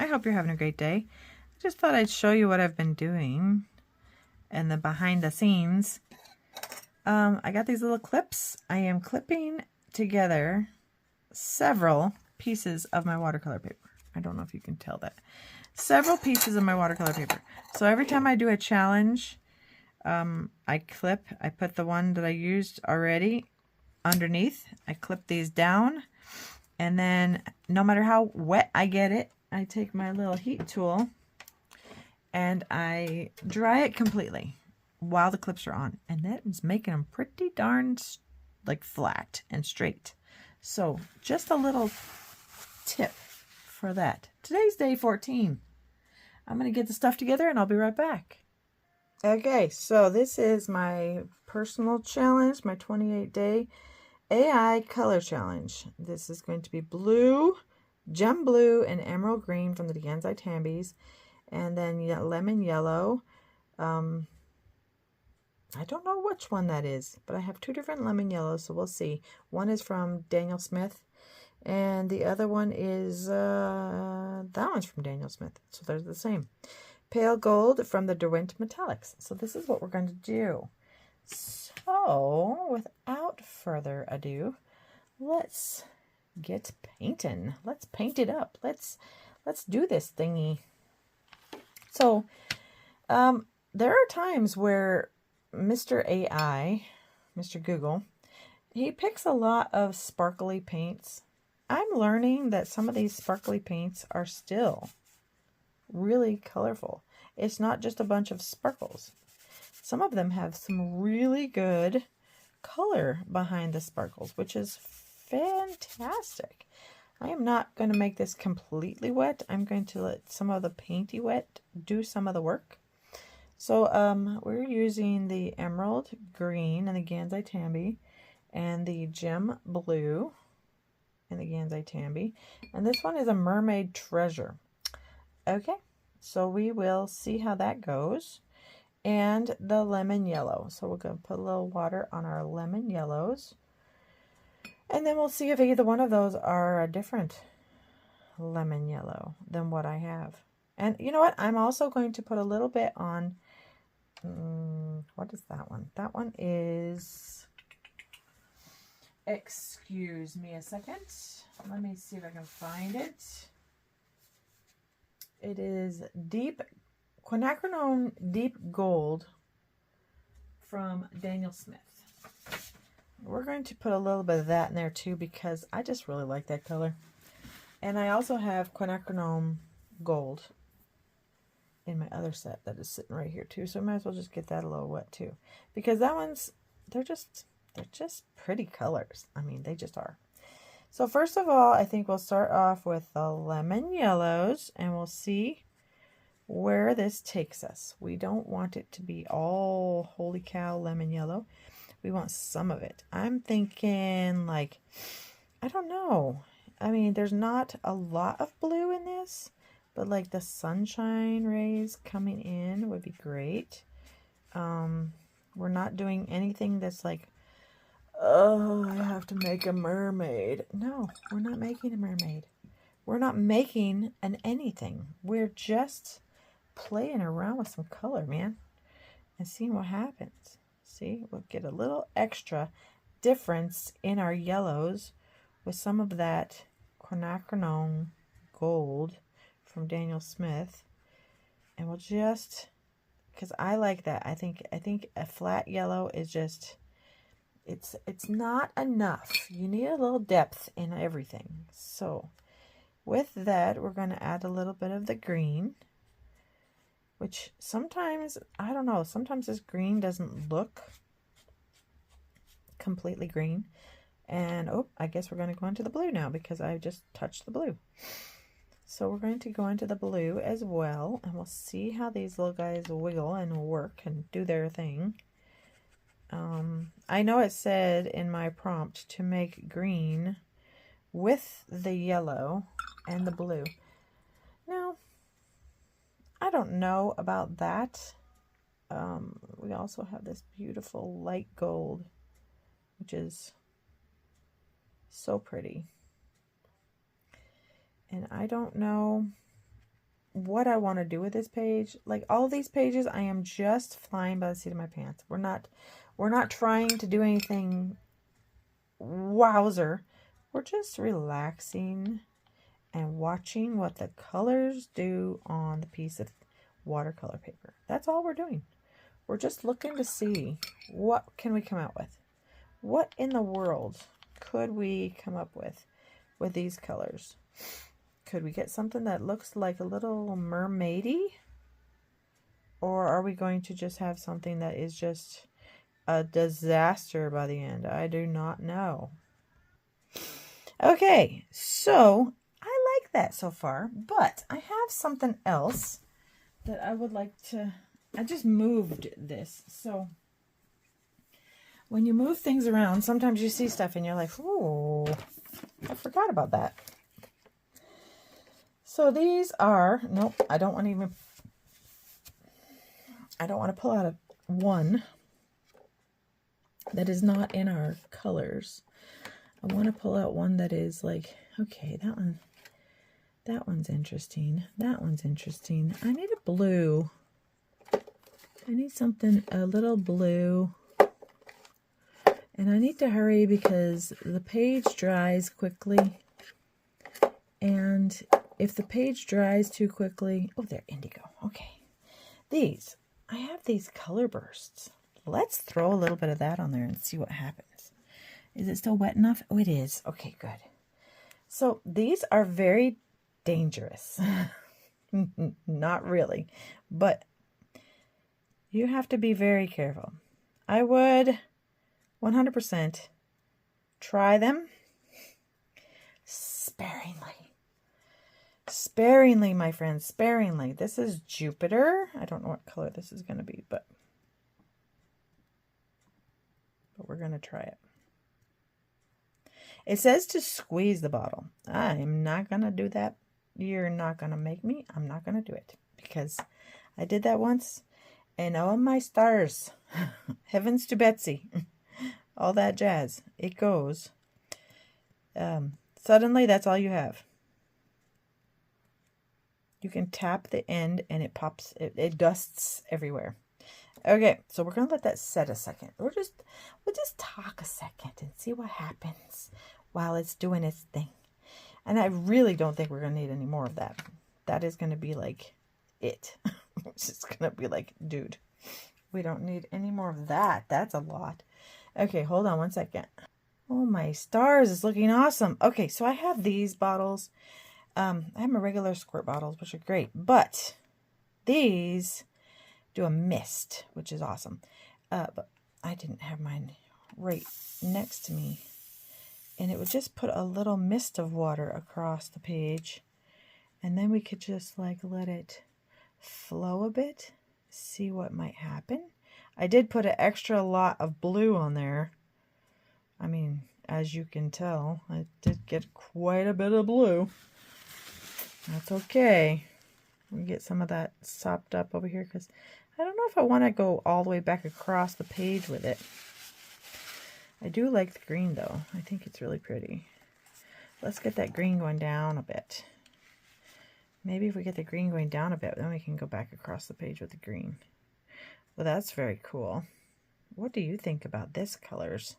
hope you're having a great day. I just thought I'd show you what I've been doing and the behind the scenes. I got these little clips. I am clipping together several pieces of my watercolor paper. I don't know if you can tell that. Several pieces of my watercolor paper. So every time I do a challenge, I put the one that I used already underneath. I clip these down, and then no matter how wet I get it, I take my little heat tool and I dry it completely while the clips are on, and that is making them pretty darn like flat and straight. So just a little tip for that. Today's day 14. I'm going to get the stuff together and I'll be right back. Okay, so this is my personal challenge, my 28-day AI color challenge. This is going to be blue, gem blue, and emerald green from the THERAPUTIc, and then lemon yellow. I don't know which one that is, but I have two different lemon yellows, so we'll see. One is from Daniel Smith, and the other one is, that one's from Daniel Smith, so they're the same. Pale gold from the Derwent Metallics. So this is what we're going to do. So, without further ado, let's get painting. Let's paint it up. Let's do this thingy. So, there are times where Mr. AI, Mr. Google, he picks a lot of sparkly paints. I'm learning that some of these sparkly paints are still really colorful. It's not just a bunch of sparkles. Some of them have some really good color behind the sparkles, which is fantastic. I am not going to make this completely wet. I'm going to let some of the painty wet do some of the work. So we're using the emerald green and the Gansai Tambi, and the gem blue and the Gansai Tambi, and this one is a mermaid treasure. Okay, so we will see how that goes. And the lemon yellow. So we're going to put a little water on our lemon yellows, and then we'll see if either one of those are a different lemon yellow than what I have. And you know what? I'm also going to put a little bit on, what is that one? That one is, excuse me a second. Let me see if I can find it. It is Quinacridone Deep Gold from Daniel Smith. We're going to put a little bit of that in there too, because I just really like that color. And I also have Quinacridone Gold in my other set that is sitting right here too, so I might as well just get that a little wet too, because that one's, they're just pretty colors. I mean, they just are. So first of all, I think we'll start off with the lemon yellows, and we'll see where this takes us. We don't want it to be all holy cow lemon yellow. We want some of it. I'm thinking, like, I don't know. I mean, there's not a lot of blue in this, but like the sunshine rays coming in would be great. We're not doing anything that's like, oh, I have to make a mermaid. No, we're not making a mermaid. We're not making an anything. We're just playing around with some color, man, and seeing what happens. See, we'll get a little extra difference in our yellows with some of that Quinacridone Gold from Daniel Smith, and we'll just, because I like that. I think a flat yellow is just, it's not enough. You need a little depth in everything. So with that, we're going to add a little bit of the green, which sometimes, I don't know, sometimes this green doesn't look completely green. And, oh, I guess we're going to go into the blue now, because I just touched the blue. So we're going to go into the blue as well, and we'll see how these little guys wiggle and work and do their thing. I know it said in my prompt to make green with the yellow and the blue. Now, I don't know about that. We also have this beautiful light gold, which is so pretty. And I don't know what I want to do with this page. Like all these pages, I am just flying by the seat of my pants. We're not trying to do anything wowzer. We're just relaxing and watching what the colors do on the piece of watercolor paper. That's all we're doing. We're just looking to see what can we come out with. What in the world could we come up with these colors? Could we get something that looks like a little mermaidy? Or are we going to just have something that is just a disaster by the end? I do not know. Okay, so I like that so far, but I have something else that I would like to... I just moved this. So when you move things around, sometimes you see stuff and you're like, "Ooh, I forgot about that." So these are... Nope, I don't want to pull out one that is not in our colors. I want to pull out one that is like, okay, that one's interesting. That one's interesting. I need a blue. I need something a little blue. And I need to hurry because the page dries quickly. And if the page dries too quickly... Oh, they're indigo. Okay. I have these color bursts. Let's throw a little bit of that on there and see what happens. Is it still wet enough? Oh, it is. Okay, good. So these are very dangerous. Not really, but you have to be very careful. I would 100% try them sparingly. Sparingly, my friends, sparingly. This is Jupiter. I don't know what color this is going to be, but we're going to try it. It says to squeeze the bottle. I am not going to do that. You're not going to make me. I'm not going to do it because I did that once. And oh my stars, heavens to Betsy, all that jazz. It goes. Suddenly, that's all you have. You can tap the end and it pops. It dusts everywhere. Okay, so we're gonna let that set a second. We'll just talk a second and see what happens while it's doing its thing. And I really don't think we're gonna need any more of that. That is gonna be like it. It's just gonna be like, dude, we don't need any more of that. That's a lot. Okay, hold on one second. Oh my stars, it's looking awesome. Okay, so I have these bottles. I have my regular squirt bottles, which are great, but these do a mist, which is awesome. But I didn't have mine right next to me. And it would just put a little mist of water across the page. And then we could just like let it flow a bit, see what might happen. I did put an extra lot of blue on there. I mean, as you can tell, I did get quite a bit of blue. That's okay. Let me get some of that sopped up over here because I don't know if I want to go all the way back across the page with it. I do like the green though. I think it's really pretty. Let's get that green going down a bit. Maybe if we get the green going down a bit, then we can go back across the page with the green. Well, that's very cool. What do you think about this colors?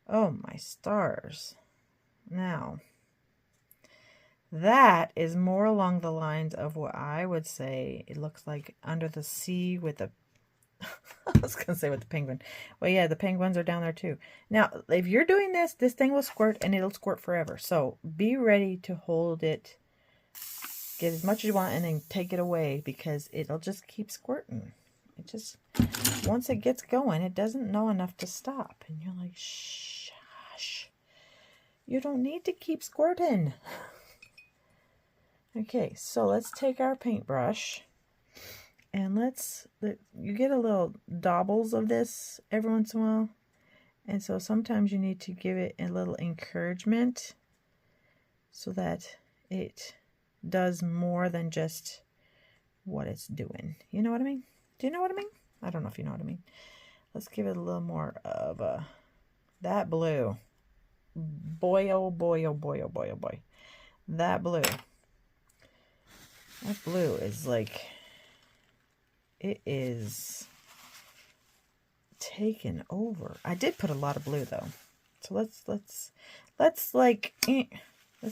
Oh my stars. Now, that is more along the lines of what I would say it looks like under the sea with the... I was going to say with the penguin. Well, yeah, the penguins are down there too. Now, if you're doing this thing will squirt and it'll squirt forever. So be ready to hold it, get as much as you want, and then take it away because it'll just keep squirting. It just, once it gets going, it doesn't know enough to stop. And you're like, shush. You don't need to keep squirting. Okay, so let's take our paintbrush and you get a little daubles of this every once in a while. And so sometimes you need to give it a little encouragement so that it does more than just what it's doing. You know what I mean? Do you know what I mean? I don't know if you know what I mean. Let's give it a little more of that blue. Boy, oh boy, oh boy, oh boy, oh boy. That blue. That blue is like, it is taken over. I did put a lot of blue though. So let's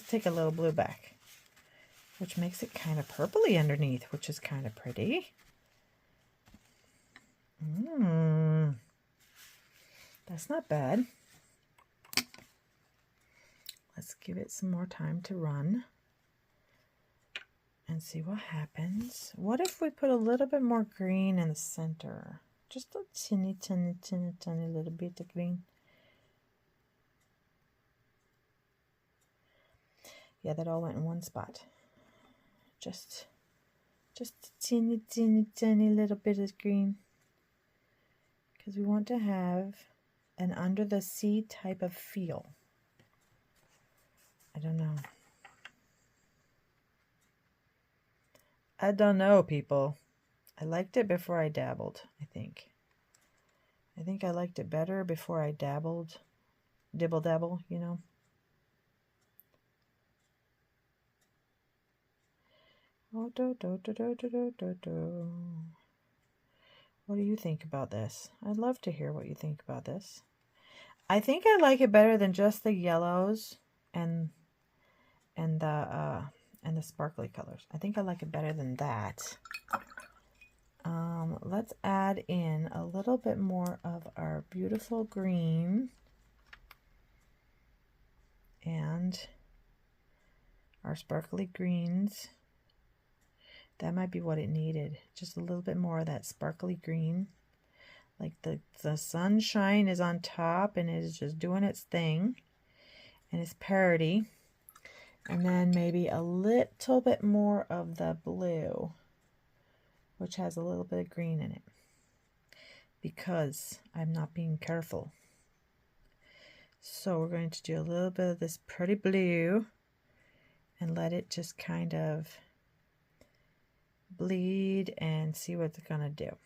take a little blue back, which makes it kind of purpley underneath, which is kind of pretty. That's not bad. Let's give it some more time to run and see what happens. What if we put a little bit more green in the center? Just a teeny little bit of green. Yeah, that all went in one spot. Just a teeny little bit of green. Because we want to have an under the sea type of feel. I don't know. I don't know, people. I liked it before I dabbled, I think. I think I liked it better before I dabbled. Dibble dabble, you know. Oh, What do you think about this? I'd love to hear what you think about this. I think I like it better than just the yellows and the sparkly colors. I think I like it better than that. Let's add in a little bit more of our beautiful green and our sparkly greens. That might be what it needed. Just a little bit more of that sparkly green. Like the sunshine is on top and it is just doing its thing. And it's parity. And then maybe a little bit more of the blue, which has a little bit of green in it. Because I'm not being careful. So we're going to do a little bit of this pretty blue and let it just kind of bleed and see what it's gonna do.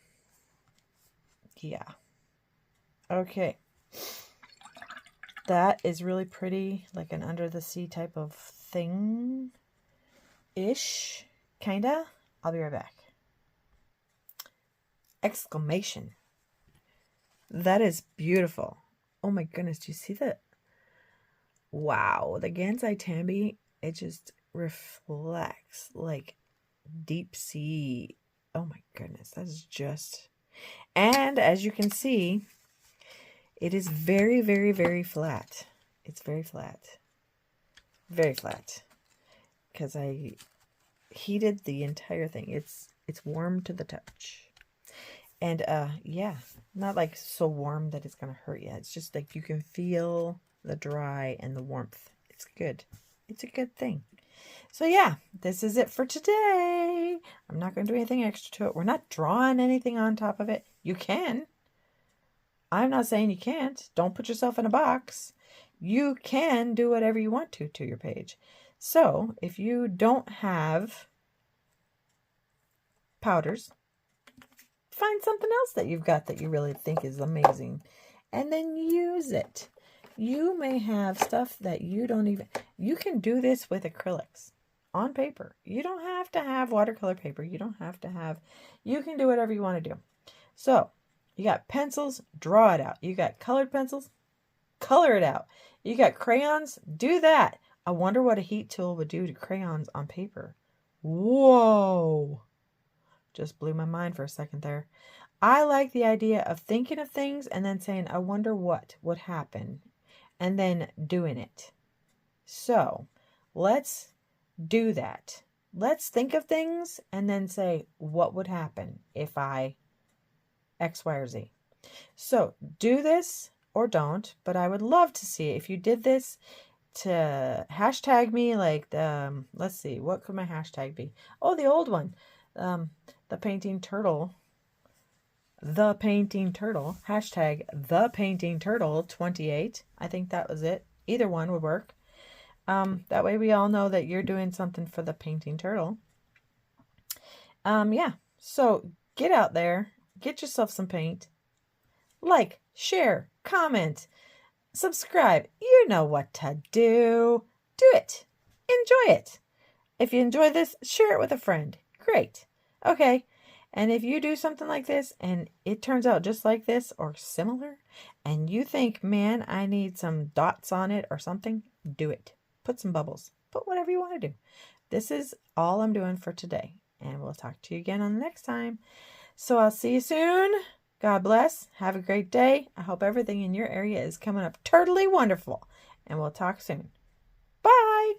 Yeah. Okay. That is really pretty, like an under the sea type of thing ish, kinda. I'll be right back. Exclamation. That is beautiful. Oh my goodness, do you see that? Wow, the Gansai Tambi, it just reflects like deep sea. Oh my goodness, that is just... And as you can see, it is very, very, very flat. It's very flat. Very flat. Because I heated the entire thing. It's warm to the touch. And yeah, not like so warm that it's going to hurt you. It's just like you can feel the dry and the warmth. It's good. It's a good thing. So yeah, this is it for today. I'm not going to do anything extra to it. We're not drawing anything on top of it. You can. I'm not saying you can't. Don't put yourself in a box. You can do whatever you want to your page. So if you don't have powders, find something else that you've got that you really think is amazing and then use it. You may have stuff that you don't even... You can do this with acrylics on paper. You don't have to have watercolor paper. You don't have to have... You can do whatever you want to do. So, you got pencils, draw it out. You got colored pencils, color it out. You got crayons, do that. I wonder what a heat tool would do to crayons on paper. Whoa! Just blew my mind for a second there. I like the idea of thinking of things and then saying, I wonder what would happen, and then doing it. So let's do that. Let's think of things and then say, what would happen if I X, Y, or Z? So do this or don't, but I would love to see if you did this to hashtag me like the, let's see, what could my hashtag be? Oh, the old one. The painting turtle, hashtag the painting turtle 28. I think that was it. Either one would work. That way we all know that you're doing something for the painting turtle. Yeah. So get out there, get yourself some paint, like, share, comment, subscribe. You know what to do. Do it. Enjoy it. If you enjoy this, share it with a friend. Great. Okay. And if you do something like this and it turns out just like this or similar, and you think, man, I need some dots on it or something, do it. Put some bubbles. Put whatever you want to do. This is all I'm doing for today. And we'll talk to you again on the next time. So I'll see you soon. God bless. Have a great day. I hope everything in your area is coming up totally wonderful. And we'll talk soon. Bye.